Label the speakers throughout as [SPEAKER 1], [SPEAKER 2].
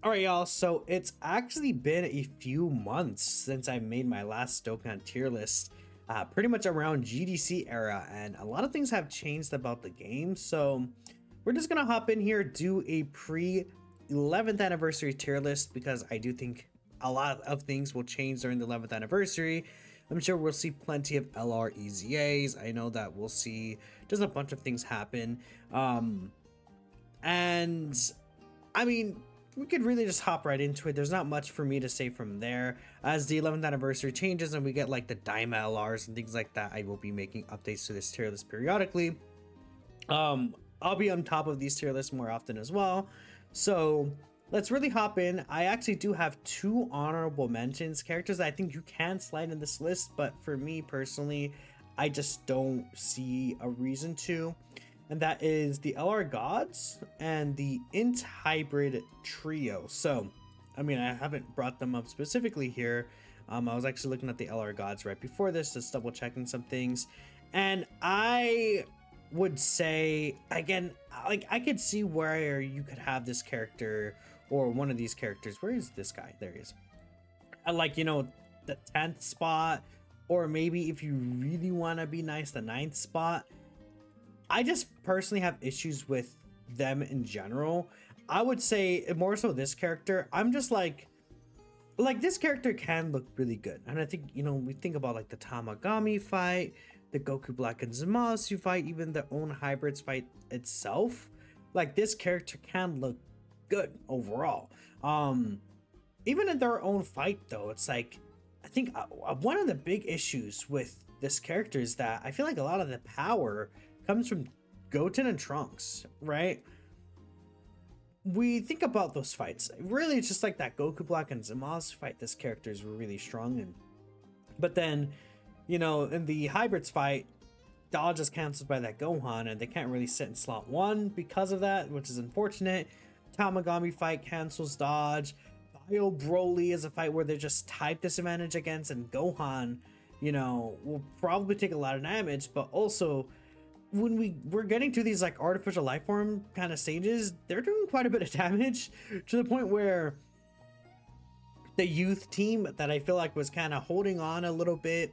[SPEAKER 1] All right, y'all. So it's actually been a few months since I made my last Dokkan tier list, pretty much around GDC era, and a lot of things have changed about the game. So we're just gonna hop in here, do a pre 11th anniversary tier list because I do think a lot of things will change during the 11th anniversary. I'm sure we'll see plenty of LR EZAs. I know that we'll see just a bunch of things happen. And I mean, we could really just hop right into it. There's not much for me to say from there. As the 11th anniversary changes and we get like the Daima LRs and things like that, I will be making updates to this tier list periodically. I'll be on top of these tier lists more often as well. So let's really hop in. I actually do have two honorable mentions, characters that I think you can slide in this list, but for me personally, I just don't see a reason to. And that is the LR Gods and the Int Hybrid Trio. So, I mean, I haven't brought them up specifically here. I was actually looking at the LR Gods right before this, just double checking some things. And I would say, again, like I could see where you could have this character or one of these characters. Where is this guy? There he is. I like, you know, the 10th spot, or maybe if you really want to be nice, the 9th spot. I just personally have issues with them in general. I would say more so this character. I'm just like this character can look really good. And I think, you know, we think about like the Tamagami fight, the Goku Black and Zamasu fight, even the own hybrids fight itself. Like this character can look good overall. Even in their own fight though, it's like, I think one of the big issues with this character is that I feel like a lot of the power comes from Goten and Trunks, right? We think about those fights. Really, it's just like that Goku Black and Zamasu fight. This character is really strong, but then, you know, in the hybrids fight, dodge is canceled by that Gohan, and they can't really sit in slot 1 because of that, which is unfortunate. Tamagami fight cancels dodge. Bio Broly is a fight where they're just type disadvantage against, and Gohan, you know, will probably take a lot of damage, but also when we're getting to these like artificial life form kind of stages, they're doing quite a bit of damage to the point where the youth team that I feel like was kind of holding on a little bit,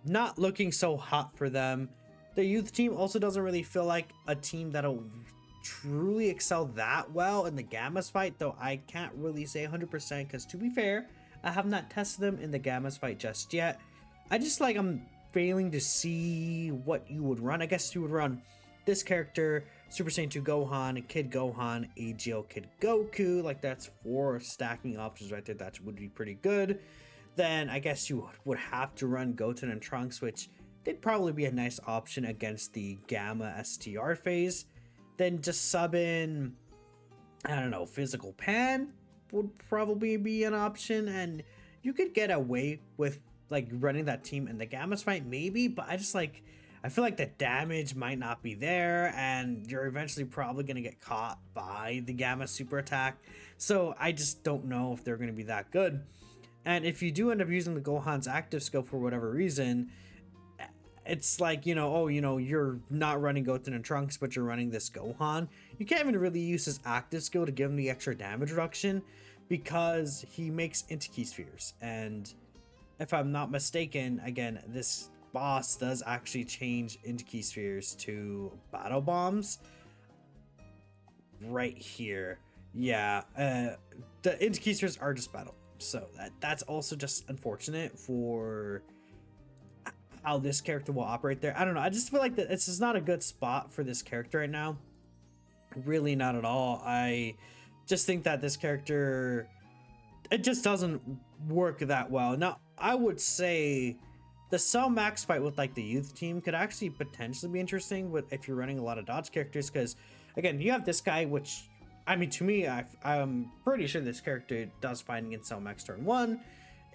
[SPEAKER 1] not looking so hot for them. The youth team also doesn't really feel like a team that'll truly excel that well in the Gammas fight, though I can't really say 100% because, to be fair, I have not tested them in the Gammas fight just yet. I'm failing to see what you would run. I guess you would run this character, Super Saiyan 2 Gohan, Kid Gohan, AGL Kid Goku. Like, that's 4 stacking options right there. That would be pretty good. Then I guess you would have to run Goten and Trunks, which they'd probably be a nice option against the Gamma STR phase. Then just sub in, I don't know, Physical Pan would probably be an option, and you could get away with like running that team in the Gammas fight maybe, but I feel like the damage might not be there, and you're eventually probably going to get caught by the Gamma super attack. So I just don't know if they're going to be that good. And if you do end up using the Gohan's active skill for whatever reason, it's like, you know, oh, you know, you're not running Goten and Trunks, but you're running this Gohan. You can't even really use his active skill to give him the extra damage reduction because he makes Inti spheres. And if I'm not mistaken, again, this boss does actually change Inti spheres to battle bombs right here. Yeah, the Inti spheres are just battle. So that's also just unfortunate for how this character will operate there. I don't know. I just feel like that it's just not a good spot for this character right now. Really not at all. I just think that this character, it just doesn't work that well. Now, I would say the Cell Max fight with like the youth team could actually potentially be interesting if you're running a lot of dodge characters, because again, you have this guy, which, I mean, to me, I'm pretty sure this character does fine against Cell Max turn 1.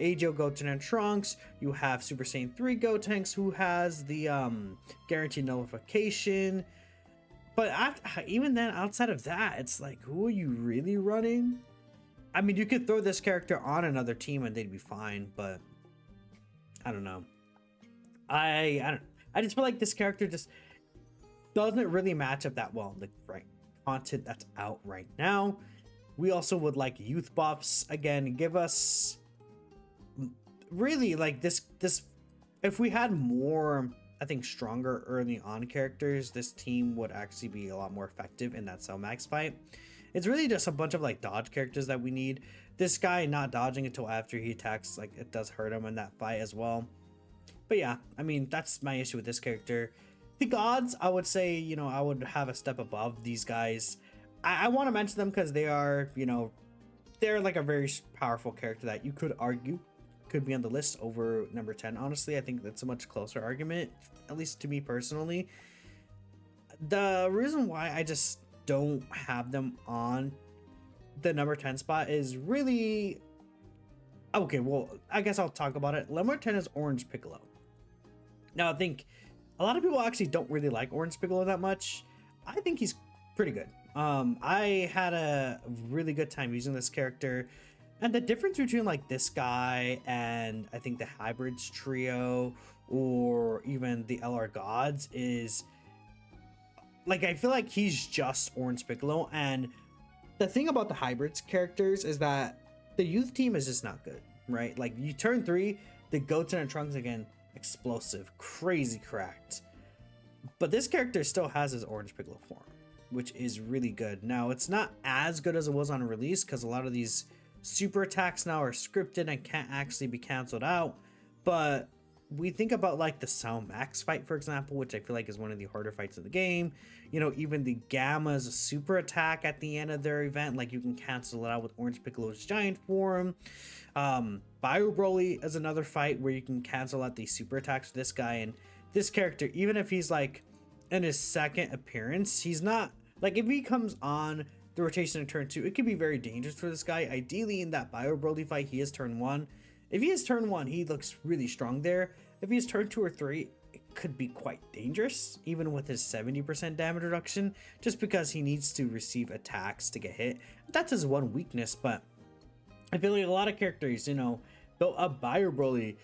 [SPEAKER 1] AGL Goten and Trunks. You have Super Saiyan 3 Gotenks, who has the guaranteed nullification. But even then, outside of that, it's like, who are you really running? I mean, you could throw this character on another team and they'd be fine, but I don't know. I don't. I just feel like this character just doesn't really match up that well in the right content that's out right now. We also would like youth buffs. Again, give us really like this if we had more, I think, stronger early on characters, this team would actually be a lot more effective in that Cell Max fight. It's really just a bunch of like dodge characters that we need. This guy not dodging until after he attacks, like it does hurt him in that fight as well. But yeah, I mean, that's my issue with this character. The gods, I would say, you know, I would have a step above these guys. I want to mention them because they are, you know, they're like a very powerful character that you could argue could be on the list over number 10. Honestly, I think that's a much closer argument, at least to me personally. The reason why I just don't have them on the number 10 spot is really okay. Well, I guess I'll talk about it. Number 10 is Orange Piccolo. Now, I think a lot of people actually don't really like Orange Piccolo that much. I think he's pretty good. I had a really good time using this character, and the difference between like this guy and I think the Hybrids trio or even the LR Gods is like, I feel like he's just Orange Piccolo. And the thing about the Hybrids characters is that the youth team is just not good, right? Like you turn 3, the Goten and Trunks again, explosive, crazy cracked. But this character still has his Orange Piccolo form, which is really good. Now, it's not as good as it was on release because a lot of these super attacks now are scripted and can't actually be canceled out. But we think about like the Sound Max fight, for example, which I feel like is one of the harder fights in the game. You know, even the Gamma's super attack at the end of their event, like you can cancel it out with Orange Piccolo's giant form. Bio Broly is another fight where you can cancel out the super attacks with this guy. And this character, even if he's like in his second appearance, he's not like, if he comes on the rotation in turn 2, it could be very dangerous for this guy. Ideally, in that Bio Broly fight, he is turn 1. If he is turn 1, he looks really strong there. If he is turn 2 or 3, it could be quite dangerous, even with his 70% damage reduction, just because he needs to receive attacks to get hit. That's his one weakness, but I feel like a lot of characters, you know, built up Bio Broly,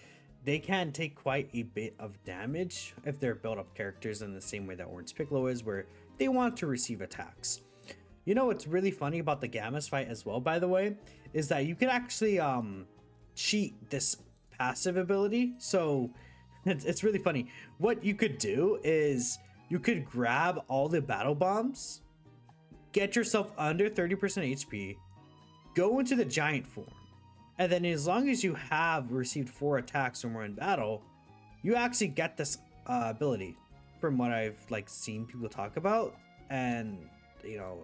[SPEAKER 1] they can take quite a bit of damage if they're built up characters in the same way that Orange Piccolo is, where they want to receive attacks. You know what's really funny about the Gamma's fight as well, by the way, is that you can actually cheat this passive ability. So it's really funny. What you could do is you could grab all the battle bombs, get yourself under 30% HP, go into the giant form, and then as long as you have received 4 attacks or more in battle, you actually get this ability, from what I've like seen people talk about. And you know,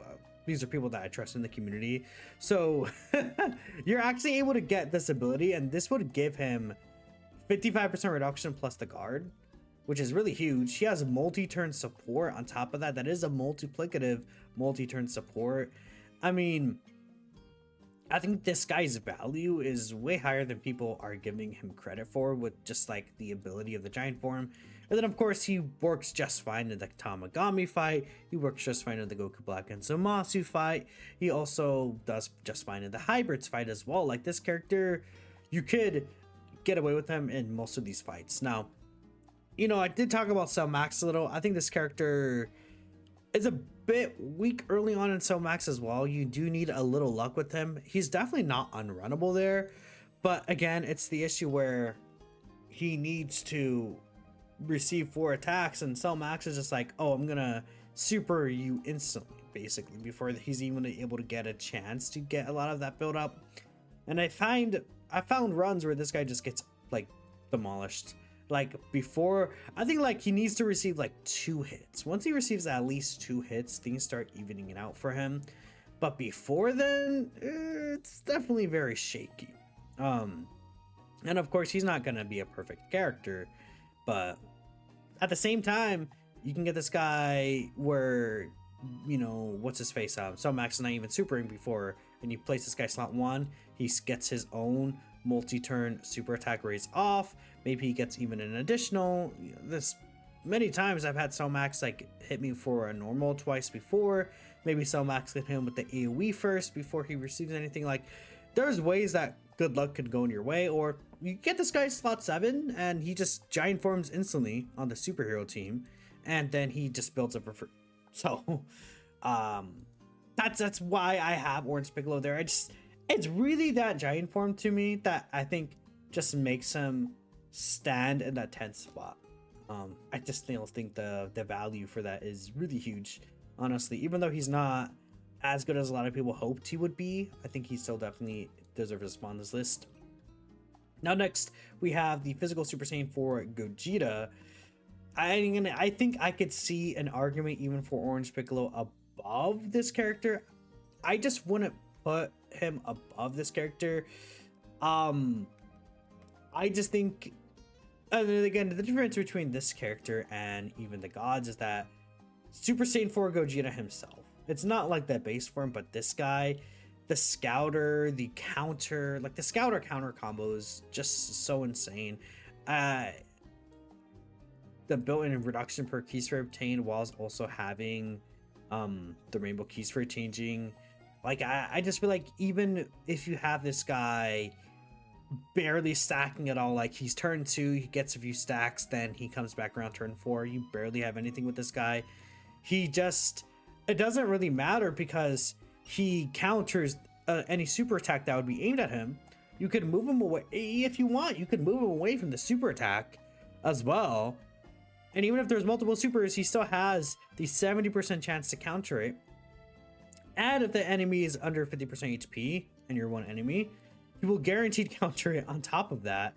[SPEAKER 1] these are people that I trust in the community, so you're actually able to get this ability, and this would give him 55% reduction plus the guard, which is really huge. He has multi-turn support on top of that. That is a multiplicative multi-turn support. I mean, I think this guy's value is way higher than people are giving him credit for, with just like the ability of the giant form. And then of course he works just fine in the Tamagami fight. He works just fine in the Goku Black and Zamasu fight. He also does just fine in the Hybrids fight as well. Like, this character, you could get away with him in most of these fights. Now, you know, I did talk about Cell Max a little. I think this character is a bit weak early on in Cell Max as well. You do need a little luck with him. He's definitely not unrunnable there, but again, it's the issue where he needs to receive 4 attacks, and Cell Max is just like, oh, I'm gonna super you instantly, basically, before he's even able to get a chance to get a lot of that build up. And I found runs where this guy just gets like demolished. Like, before, I think like he needs to receive like 2 hits. Once he receives at least 2 hits, things start evening it out for him. But before then, it's definitely very shaky. And of course, he's not gonna be a perfect character, but at the same time, you can get this guy where, you know, what's his face? Cell Max is not even supering before, and you place this guy slot 1, he gets his own multi-turn super attack raise off. Maybe he gets even an additional. This many times I've had Cell Max like hit me for a normal twice before. Maybe Cell Max hit him with the AoE first before he receives anything. Like, there's ways that good luck could go in your way, or you get this guy slot 7 and he just giant forms instantly on the superhero team, and then he just builds up. So that's why I have Orange Piccolo there. It's really that giant form to me that I think just makes him stand in that 10th spot. I just still think the value for that is really huge, honestly. Even though he's not as good as a lot of people hoped he would be, I think he still definitely deserves a spot on this list. Now next, we have the physical Super Saiyan 4 Gogeta. I think I could see an argument even for Orange Piccolo above this character. I just wouldn't put him above this character. I just think, again, the difference between this character and even the gods is that Super Saiyan 4 Gogeta himself, it's not like that base form, but this guy, the scouter, the counter, like the scouter counter combo is just so insane. The built-in reduction per key sphere obtained whilst also having the rainbow key sphere changing. Like I just feel like even if you have this guy barely stacking at all, like he's turn 2, he gets a few stacks, then he comes back around turn 4, you barely have anything with this guy. It doesn't really matter because he counters any super attack that would be aimed at him. You could move him away if you want. You could move him away from the super attack as well. And even if there's multiple supers, he still has the 70% chance to counter it. And if the enemy is under 50% HP and you're one enemy, he will guaranteed counter it on top of that.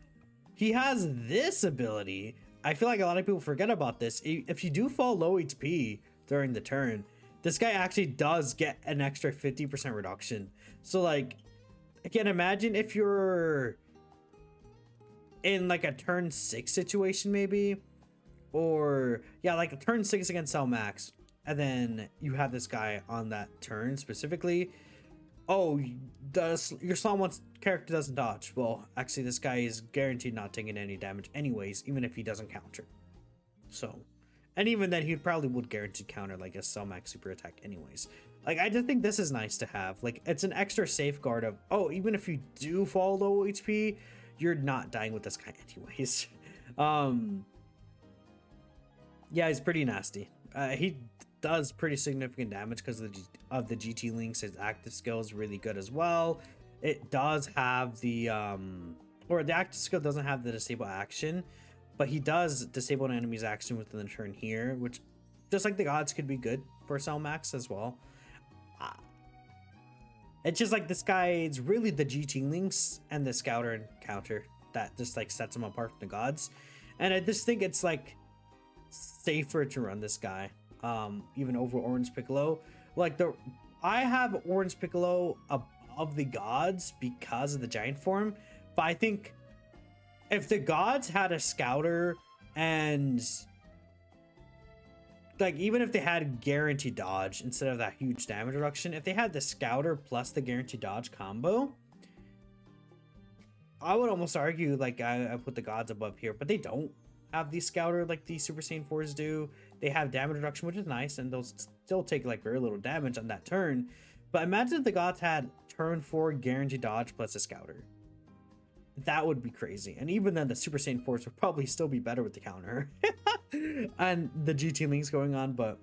[SPEAKER 1] He has this ability. I feel like a lot of people forget about this. If you do fall low HP during the turn, this guy actually does get an extra 50% reduction. So like, again, imagine if you're in like a turn 6 situation maybe, or yeah, like a turn 6 against Cell Max, and then you have this guy on that turn specifically. Oh, your Slot 1 character doesn't dodge. Well, actually this guy is guaranteed not taking any damage anyways, even if he doesn't counter. So, and even then he probably would guarantee counter like a Cell Max super attack anyways. Like, I just think this is nice to have. Like, it's an extra safeguard of, oh, even if you do fall low HP, you're not dying with this guy anyways. Yeah, he's pretty nasty. He does pretty significant damage because of the GT links. His active skill is really good as well. It does have the or the active skill doesn't have the disable action, but he does disable an enemy's action within the turn here, which just like the gods could be good for Cell Max as well. It's just like this guy is really the GT links and the scouter and counter that just like sets him apart from the gods. And I just think it's like safer to run this guy even over Orange Piccolo. Like I have Orange Piccolo above the gods because of the giant form, but I think if the gods had a scouter and like even if they had guaranteed dodge instead of that huge damage reduction, if they had the scouter plus the guaranteed dodge combo, I would almost argue like I put the gods above here, but they don't have the scouter like the Super Saiyan 4s do. They have damage reduction, which is nice, and they'll still take like very little damage on that turn. But imagine if the gods had turn 4 guaranteed dodge plus a scouter. That would be crazy. And even then the Super Saiyan 4s would probably still be better with the counter and the GT links going on, but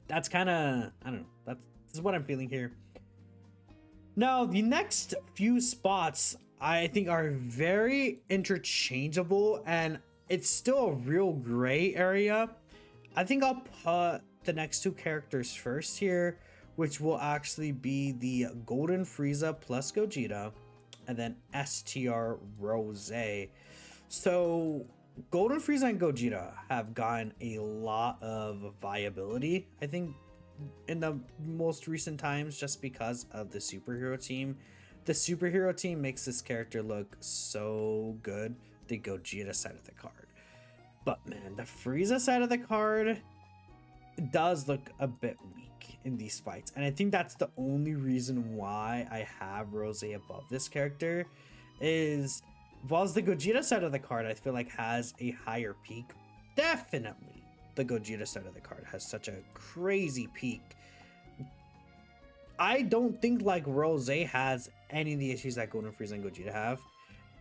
[SPEAKER 1] that's kind of, I don't know, this is what I'm feeling here. Now the next few spots I think are very interchangeable, and it's still a real gray area. I think I'll put the next two characters first here, which will actually be the Golden Frieza plus Gogeta, and then STR Rosé. So Golden Frieza and Gogeta have gotten a lot of viability, I think, in the most recent times, just because of the superhero team. The superhero team makes this character look so good, the Gogeta side of the card. But man, the Frieza side of the card does look a bit weak in these fights. And I think that's the only reason why I have Rosé above this character, is whilst the Gogeta side of the card I feel like has a higher peak, definitely the Gogeta side of the card has such a crazy peak. I don't think like Rosé has any of the issues that Golden Frieza and Gogeta have.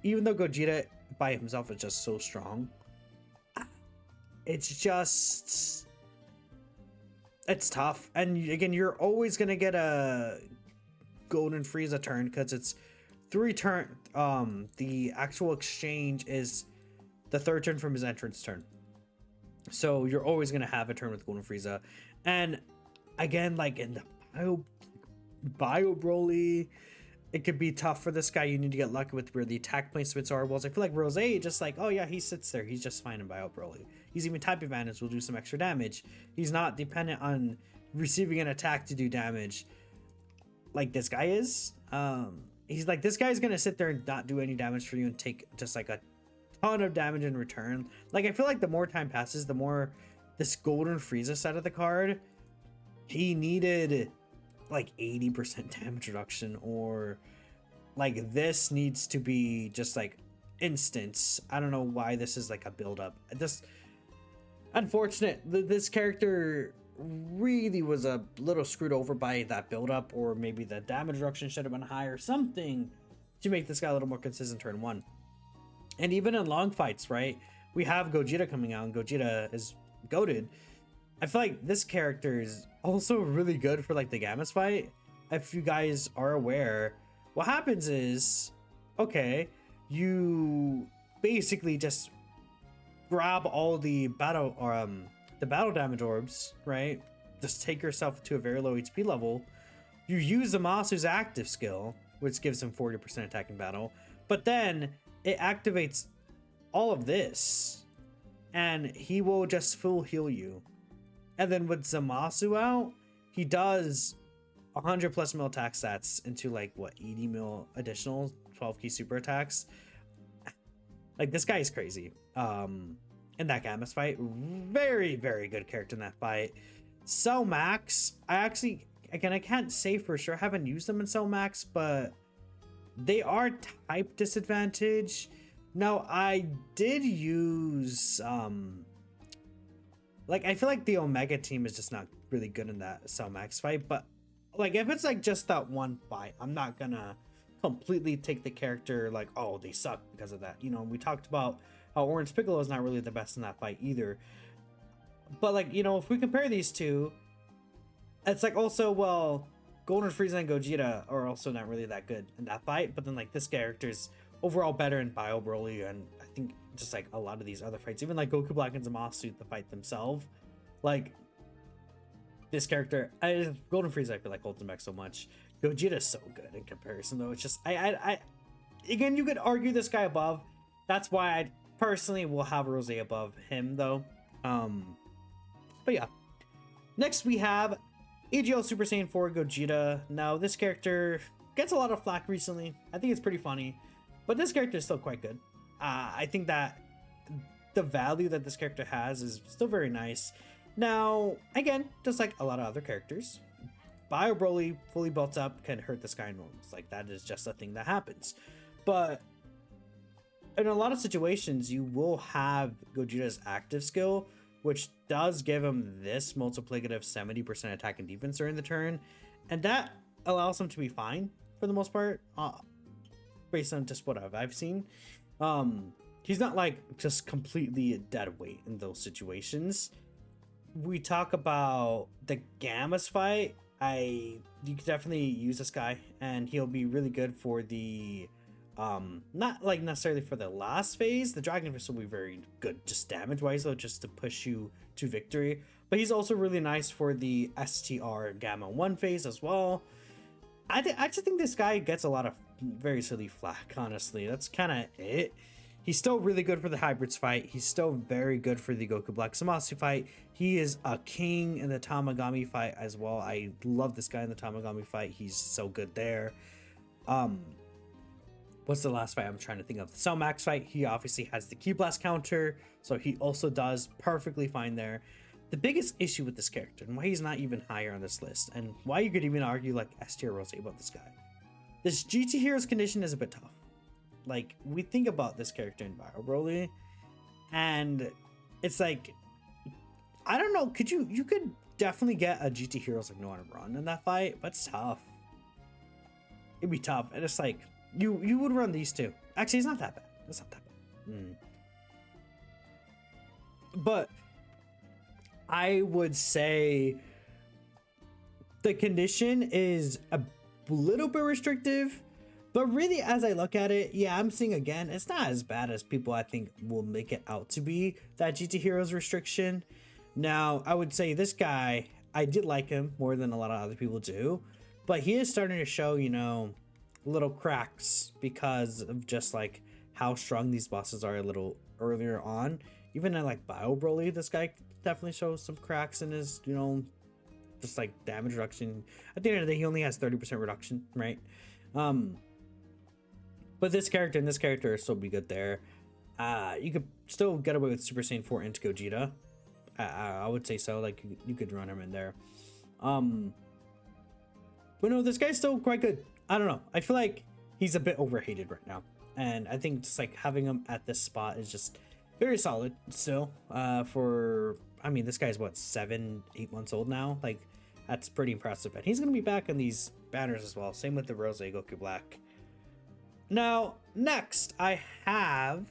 [SPEAKER 1] Even though Gogeta by himself is just so strong, it's just, It's tough, and again, you're always gonna get a Golden Frieza turn because it's 3 turn. The actual exchange is the 3rd turn from his entrance turn, so you're always gonna have a turn with Golden Frieza. And again, like in the Bio Broly, it could be tough for this guy. You need to get lucky with where the attack placements are. Whilst I feel like Rosé, just like, oh yeah, he sits there, he's just fine in Bio Broly. He's even type advantage, will do some extra damage. He's not dependent on receiving an attack to do damage like this guy is. He's like, this guy's gonna sit there and not do any damage for you and take just like a ton of damage in return. Like, I feel like the more time passes, the more this Golden Frieza side of the card, he needed like 80% damage reduction, or like this needs to be just like instance. I don't know why this is like a build up. Just unfortunate. This character really was a little screwed over by that build up, or maybe the damage reduction should have been higher, something to make this guy a little more consistent turn 1. And even in long fights, right, we have Gogeta coming out, and Gogeta is goated. I feel like this character is also really good for like the Gammas fight. If you guys are aware, what happens is, okay, you basically just grab all the battle damage orbs, right? Just take yourself to a very low HP level. You use Zamasu's active skill, which gives him 40% attack in battle, but then it activates all of this, and he will just full heal you. And then with Zamasu out, he does 100 plus mil attack stats into like what, 80 mil additional 12 key super attacks. Like, this guy is crazy. In that Gammas fight, very, very good character in that fight. Cell Max, I actually, again, I can't say for sure, I haven't used them in Cell Max, but they are type disadvantage. Now, I did use like, I feel like the Omega team is just not really good in that Cell Max fight, but like, if it's like just that one fight, I'm not gonna completely take the character like, oh, they suck because of that. You know, we talked about how Orange Piccolo is not really the best in that fight either. But like, you know, if we compare these two, it's like also, well, Golden Frieza and Gogeta are also not really that good in that fight, but then like this character's overall better in Bio Broly, and I think just like a lot of these other fights, even like Goku Black and Zamasu, the fight themselves, like this character, Golden Frieza, I feel like holds him back so much. Gogeta's so good in comparison, though. It's just, I again, you could argue this guy above. That's why I personally will have Rosé above him, though. But yeah. Next we have AGL Super Saiyan 4 Gogeta. Now, this character gets a lot of flack recently. I think it's pretty funny, but this character is still quite good. I think that the value that this character has is still very nice. Now, again, just like a lot of other characters, Bio Broly fully built up can hurt this guy in normals. Like, that is just a thing that happens. But in a lot of situations, you will have Gogeta's active skill, which does give him this multiplicative 70% attack and defense during the turn, and that allows him to be fine for the most part, based on just what I've seen. He's not like just completely dead weight in those situations. We talk about the Gammas fight. You could definitely use this guy, and he'll be really good for the not like necessarily for the last phase. The Dragon Fist will be very good just damage wise, though, just to push you to victory. But he's also really nice for the STR Gamma 1 phase as well. I just think this guy gets a lot of very silly flack, honestly. That's kind of it. He's still really good for the hybrids fight. He's still very good for the Goku Black Zamasu fight. He is a king in the Tamagami fight as well. I love this guy in the Tamagami fight. He's so good there. What's the last fight I'm trying to think of? The Cell Max fight, he obviously has the Ki Blast counter, so he also does perfectly fine there. The biggest issue with this character, and why he's not even higher on this list, and why you could even argue like S tier Rosé about this guy, this GT Heroes condition is a bit tough. Like, we think about this character in Bio Broly, and it's like, I don't know, you could definitely get a GT Heroes like no one run in that fight, but it's tough. It'd be tough, and it's like, you would run these two. Actually, it's not that bad. It's not that bad. But I would say the condition is a little bit restrictive, but really, as I look at it, yeah, I'm seeing again, it's not as bad as people I think will make it out to be, that GT Heroes restriction. Now, I would say this guy, I did like him more than a lot of other people do, but he is starting to show, you know, little cracks because of just like how strong these bosses are a little earlier on. Even in like Bio Broly, this guy definitely shows some cracks in his, you know, just like damage reduction. At the end of the day, he only has 30% reduction, right? But this character and this character still be good there. You could still get away with Super Saiyan 4 into Gogeta. I would say so. Like you could run him in there. But no, this guy's still quite good. I don't know. I feel like he's a bit overhated right now, and I think just like having him at this spot is just very solid still. For I mean, this guy's what 7-8 months old now. Like that's pretty impressive, and he's gonna be back in these banners as well. Same with the Rosé Goku Black. Now, next I have,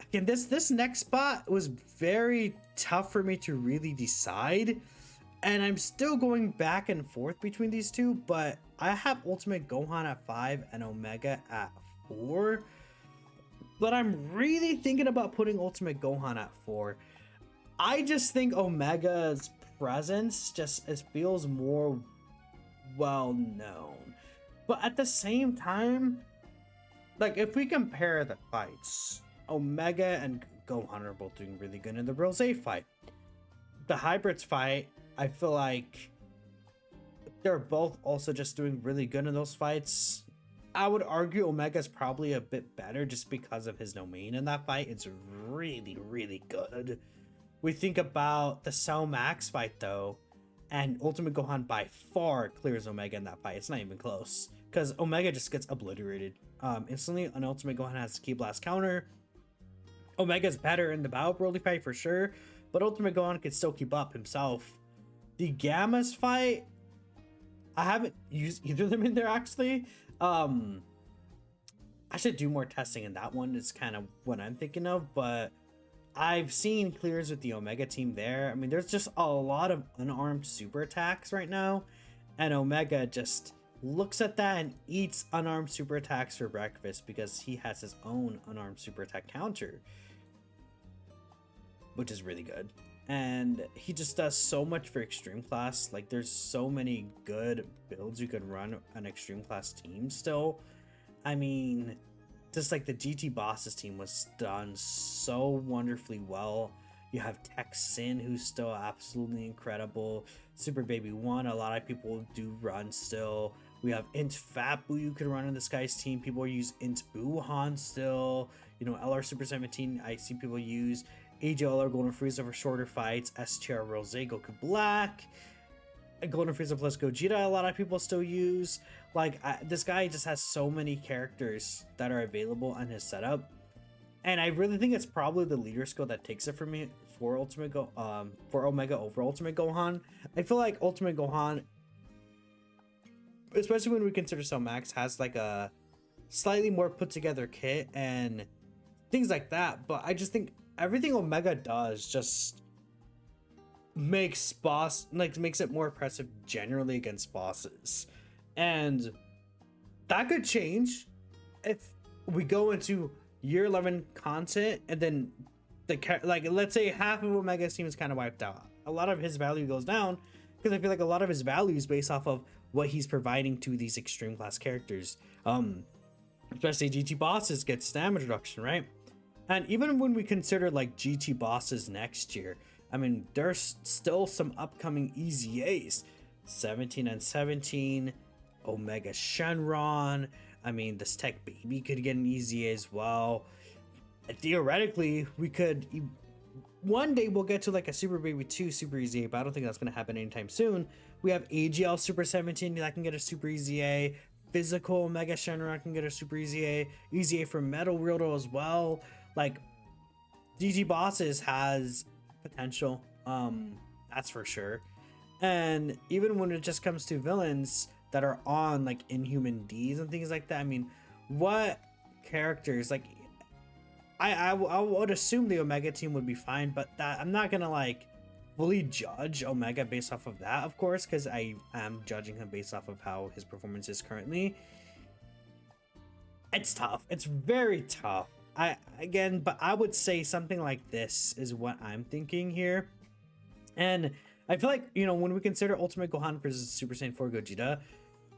[SPEAKER 1] again, this next spot was very tough for me to really decide, and I'm still going back and forth between these two, but I have Ultimate Gohan at 5 and Omega at 4, but I'm really thinking about putting Ultimate Gohan at 4. I just think Omega's presence just feels more well known, but at the same time, like, if we compare the fights, Omega and Gohan are both doing really good in the Rosé fight. The Hybrids fight, I feel like they're both also just doing really good in those fights. I would argue Omega's probably a bit better just because of his domain in that fight. It's really, really good. We think about the Cell Max fight, though, and Ultimate Gohan by far clears Omega in that fight. It's not even close, because Omega just gets obliterated instantly. An Ultimate Gohan has Ki Blast counter. Omega's better in the Bio Broly fight for sure, but Ultimate Gohan can still keep up himself. The Gamma's fight, I haven't used either of them in there actually. I should do more testing in that one, is kind of what I'm thinking of, but I've seen clears with the Omega team there. I mean, there's just a lot of unarmed super attacks right now, and Omega just looks at that and eats unarmed super attacks for breakfast because he has his own unarmed super attack counter, which is really good. And he just does so much for extreme class. Like, there's so many good builds you could run an extreme class team still. I mean, just like the GT Bosses team was done so wonderfully well. You have Tech Sin, who's still absolutely incredible. Super Baby 1, a lot of people do run still. We have Int Fatbu you could run in this guy's team. People use Int Buhan still. You know, LR Super 17, I see people use. AGL Golden Frieza for shorter fights. STR Rosé Goku Black. Golden Frieza plus Gogeta, a lot of people still use. Like, this guy just has so many characters that are available on his setup, and I really think it's probably the leader skill that takes it for me for Omega over Ultimate Gohan. I feel like Ultimate Gohan, especially when we consider Cell Max, has like a slightly more put together kit and things like that, but I just think everything Omega does just makes it more impressive generally against bosses. And that could change if we go into year 11 content and then let's say half of Omega's team is kind of wiped out. A lot of his value goes down because I feel like a lot of his value is based off of what he's providing to these extreme class characters. Especially GT Bosses gets damage reduction, right? And even when we consider like GT Bosses next year, I mean, there's still some upcoming EZAs. 17 and 17, Omega Shenron. I mean, this Tech Baby could get an EZA as well. Theoretically, we could... One day we'll get to like a Super Baby 2 Super EZA, but I don't think that's going to happen anytime soon. We have AGL Super 17 that can get a Super EZA. Physical Omega Shenron can get a Super EZA. EZA for Metal Weirdo as well. Like, GT Bosses has potential, that's for sure. And even when it just comes to villains that are on like Inhuman Ds and things like that, I mean, what characters, like, I would assume the Omega team would be fine, but that I'm not gonna like fully judge Omega based off of that, of course, because I am judging him based off of how his performance is currently. It's tough. It's very tough. But I would say something like this is what I'm thinking here. And I feel like, when we consider Ultimate Gohan versus Super Saiyan 4 Gogeta,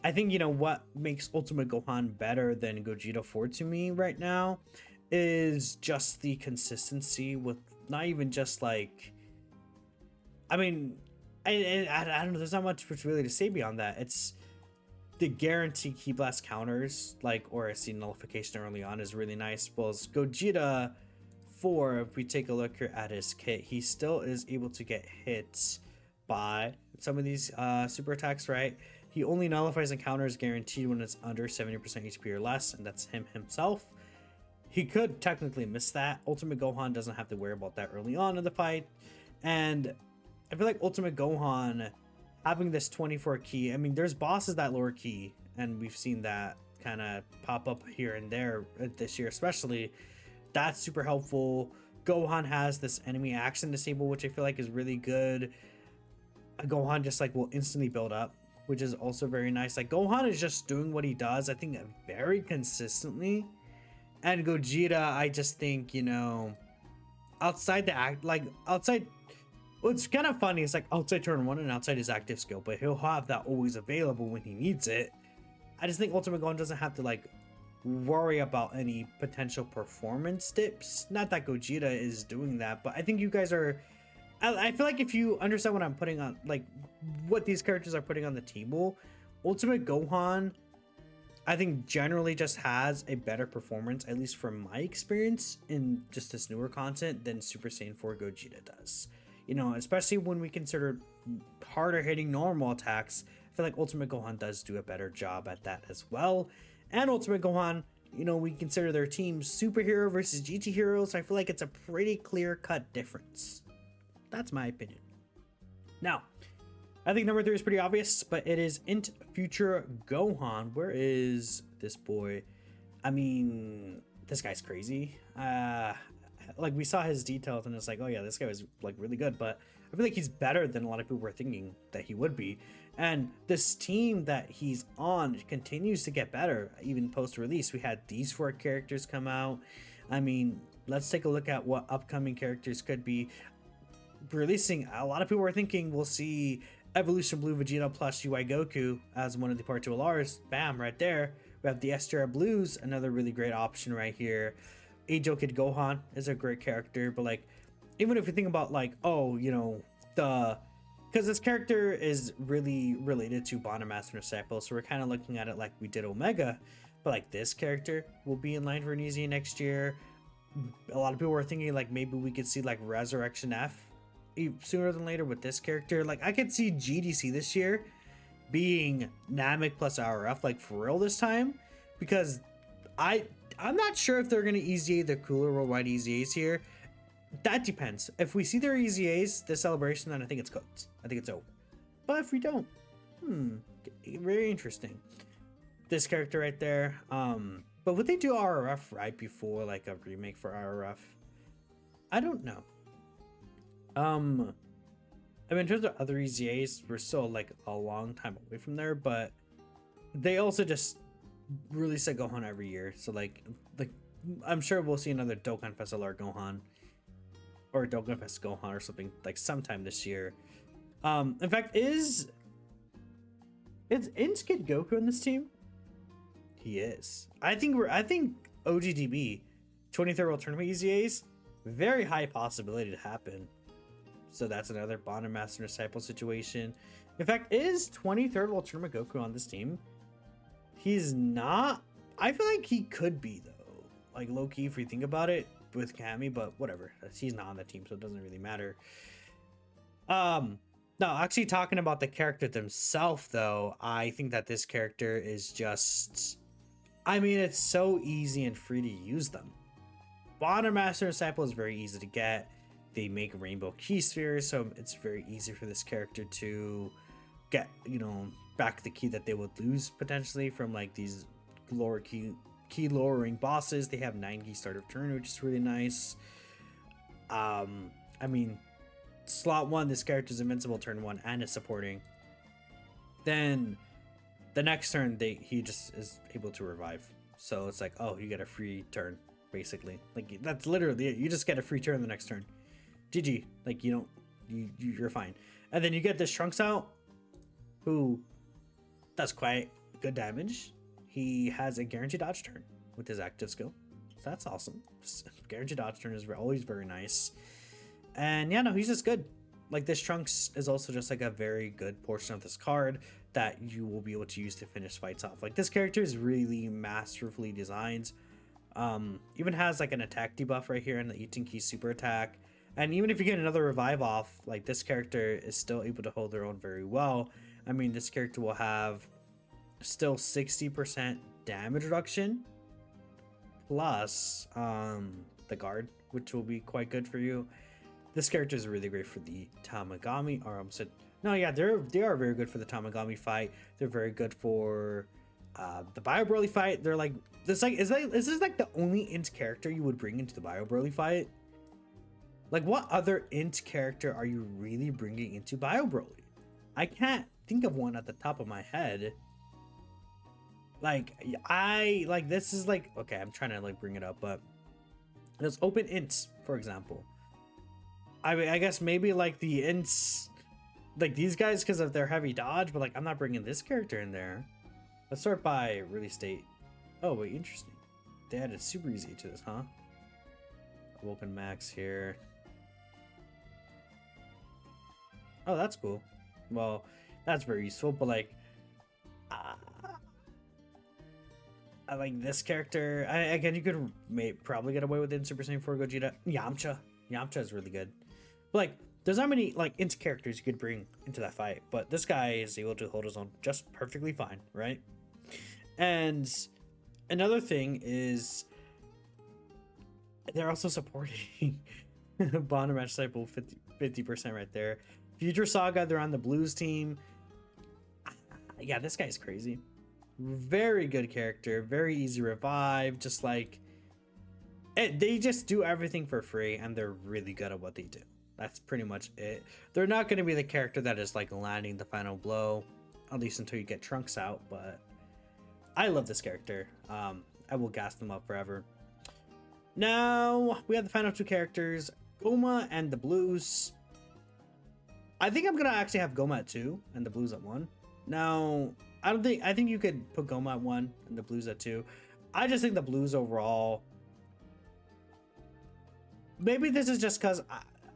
[SPEAKER 1] I think, what makes Ultimate Gohan better than Gogeta 4 to me right now is just the consistency with not even just like, I mean, I don't know, there's not much really to say beyond that. It's the guaranteed Ki Blast counters, like, or a C nullification early on is really nice. Well, as Gogeta 4, if we take a look here at his kit, he still is able to get hit by some of these super attacks, right? He only nullifies and counters guaranteed when it's under 70% HP or less, and that's him himself. He could technically miss that. Ultimate Gohan doesn't have to worry about that early on in the fight. And I feel like Ultimate Gohan having this 24 key, I mean, there's bosses that lower key, and we've seen that kind of pop up here and there this year especially. That's super helpful. Gohan has this enemy action disable, which I feel like is really good. Gohan just like will instantly build up, which is also very nice. Like, Gohan is just doing what he does, I think, very consistently. And Gogeta, I just think, outside the act, like outside, what's kind of funny is like outside turn 1 and outside his active skill, but he'll have that always available when he needs it. I just think Ultimate Gohan doesn't have to like worry about any potential performance dips. Not that Gogeta is doing that, but I think you guys are, I feel like if you understand what I'm putting on, like what these characters are putting on the table, Ultimate Gohan, I think generally just has a better performance, at least from my experience in just this newer content, than Super Saiyan 4 Gogeta does. Especially when we consider harder hitting normal attacks, I feel like Ultimate Gohan does do a better job at that as well. And Ultimate Gohan, we consider their team superhero versus GT heroes. I feel like it's a pretty clear-cut difference. That's my opinion. Now, I think number 3 is pretty obvious, but it is Int Future Gohan. Where is this boy? I mean, this guy's crazy. Like, we saw his details and it's like, oh yeah, this guy was like really good, but I feel like he's better than a lot of people were thinking that he would be. And this team that he's on continues to get better, even post-release. We had these 4 characters come out. I mean, let's take a look at what upcoming characters could be releasing. A lot of people were thinking we'll see Evolution Blue Vegeta plus UI Goku as one of the Part 2 LRs. Bam, right there. We have the STR Blues, another really great option right here. AGL Kid Gohan is a great character, but like, even if you think about like, because this character is really related to Bond Master Disciple, so we're kind of looking at it like we did Omega, but like this character will be in line for an easy next year. A lot of people were thinking like maybe we could see like Resurrection F sooner than later with this character. Like, I could see GDC this year being Namek plus RF, like for real this time, because I'm not sure if they're going to EZA the cooler worldwide EZAs here. That depends. If we see their EZAs this celebration, then I think it's cooked. I think it's over. But if we don't, very interesting. This character right there. But would they do RRF right before like a remake for RRF? I don't know. I mean, in terms of other EZAs, we're still like a long time away from there, but they also just release a Gohan every year. So like I'm sure we'll see another Dokkan Fest LR Gohan or Dokkan Fest Gohan or something like sometime this year. In fact, is Inskid Goku in this team? He is. I think OGDB 23rd World Tournament EZAs, very high possibility to happen. So that's another Bond and Master Disciple situation. In fact, is 23rd World Tournament Goku on this team? He's not. I feel like he could be though. Like low key if you think about it with Kami, but whatever. He's not on the team, so it doesn't really matter. No, actually talking about the character themselves though, I think that this character is just, I mean, it's so easy and free to use them. Bond Master Disciple is very easy to get. They make rainbow key spheres, so it's very easy for this character to get, back the key that they would lose potentially from like these lower key lowering bosses. They have 9 key start of turn, which is really nice. I mean, slot 1, this character is invincible turn 1 and is supporting, then the next turn he just is able to revive. So it's like, oh, you get a free turn, basically. Like, that's literally it. You just get a free turn the next turn. GG. Like, you don't, you're fine. And then you get this Trunks out, who does quite good damage. He has a guaranteed dodge turn with his active skill. So that's awesome. Just guaranteed dodge turn is always very nice. And yeah, no, he's just good. Like, this Trunks is also just like a very good portion of this card that you will be able to use to finish fights off. Like, this character is really masterfully designed. Even has like an attack debuff right here in the 18 key super attack. And even if you get another revive off, like, this character is still able to hold their own very well. I mean, this character will have still 60% damage reduction plus the guard, which will be quite good for you. This character is really great for the Tamagami, or I almost said, no, yeah, they are very good for the Tamagami fight. They're very good for the Bio Broly fight. They're like, is this like the only int character you would bring into the Bio Broly fight? Like, what other int character are you really bringing into Bio Broly? I can't think of one at the top of my head. Like, this is like, okay, I'm trying to like bring it up, but there's open ints, for example. I mean, I guess maybe like the ints, like these guys because of their heavy dodge, but like, I'm not bringing this character in there. Let's start by release date. Oh, wait, interesting. They added super easy to this, huh? I'll open max here. Oh, that's cool. Well, that's very useful, but like, I like this character. Again, you could probably get away with it in Super Saiyan 4 Gogeta. Yamcha is really good. But like, there's not many like int characters you could bring into that fight, but this guy is able to hold his own just perfectly fine, right? And another thing is they're also supporting Bond Match Cycle 50% right there. Future Saga, they're on the Blues team. Yeah, this guy's crazy. Very good character, very easy revive, just like they just do everything for free and they're really good at what they do. That's pretty much it. They're not going to be the character that is like landing the final blow, at least until you get Trunks out, but I love this character. I will gas them up forever. Now we have the final two characters, Goma and the Blues. I think I'm gonna actually have Goma at 2 and the Blues at 1. Now, I think you could put Goma at 1 and the Blues at 2. I just think the Blues overall, maybe this is just because,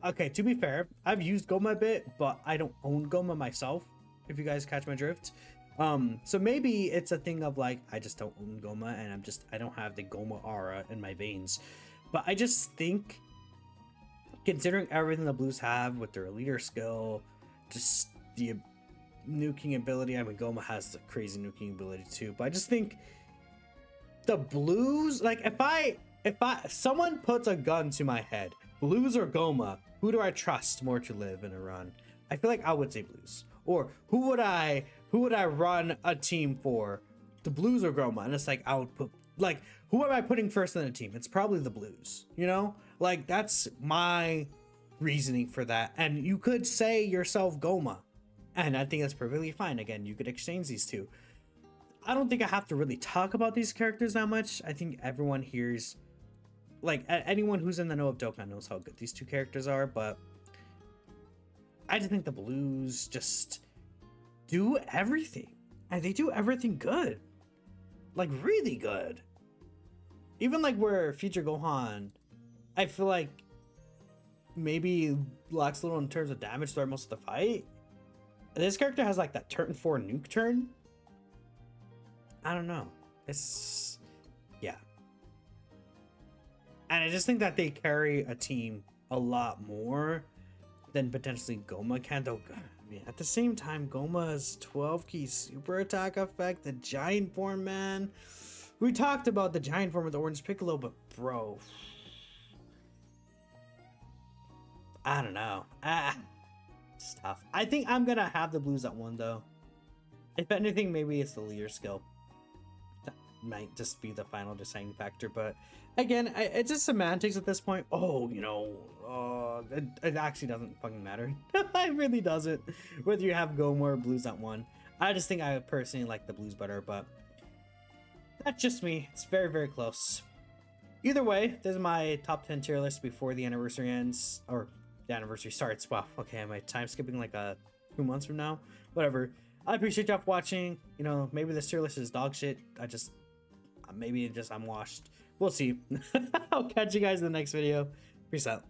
[SPEAKER 1] okay, to be fair, I've used Goma a bit, but I don't own Goma myself, if you guys catch my drift. So maybe it's a thing of like, I just don't own Goma and I don't have the Goma aura in my veins. But I just think, considering everything the Blues have with their leader skill, just the nuking ability, I mean, Goma has the crazy nuking ability too, but I just think the Blues, like, if someone puts a gun to my head, Blues or Goma, who do I trust more to live in a run? I feel like I would say Blues. Or who would I run a team for? The Blues or Goma? And it's like, I would put, like, who am I putting first in the team? It's probably the Blues, you know? Like, that's my reasoning for that. And you could say yourself Goma, and I think that's perfectly fine. Again, you could exchange these two. I don't think I have to really talk about these characters that much. I think everyone hears, like, anyone who's in the know of Dokkan knows how good these two characters are, but I just think the Blues just do everything. And they do everything good. Like, really good. Even like where Future Gohan, I feel like maybe lacks a little in terms of damage throughout most of the fight. This character has like that turn 4 nuke turn. I don't know. It's, yeah. And I just think that they carry a team a lot more than potentially Goma can, though. I mean, at the same time, Goma's 12 key super attack effect, the giant form, man. We talked about the giant form with the orange Piccolo, but bro, I don't know. It's tough. I think I'm gonna have the Blues at 1 though. If anything, maybe it's the leader skill. That might just be the final deciding factor, but again, it's just semantics at this point. Oh, you know, dog. It actually doesn't fucking matter. It really doesn't. Whether you have Goma or Blues at 1. I just think I personally like the Blues better, but that's just me. It's very, very close. Either way, this is my top 10 tier list before the anniversary ends. Or the anniversary starts. Wow, okay, am I time skipping like 2 months from now? Whatever. I appreciate y'all for watching. You know, maybe this tier list is dog shit. Maybe just I'm washed. We'll see. I'll catch you guys in the next video. Peace out.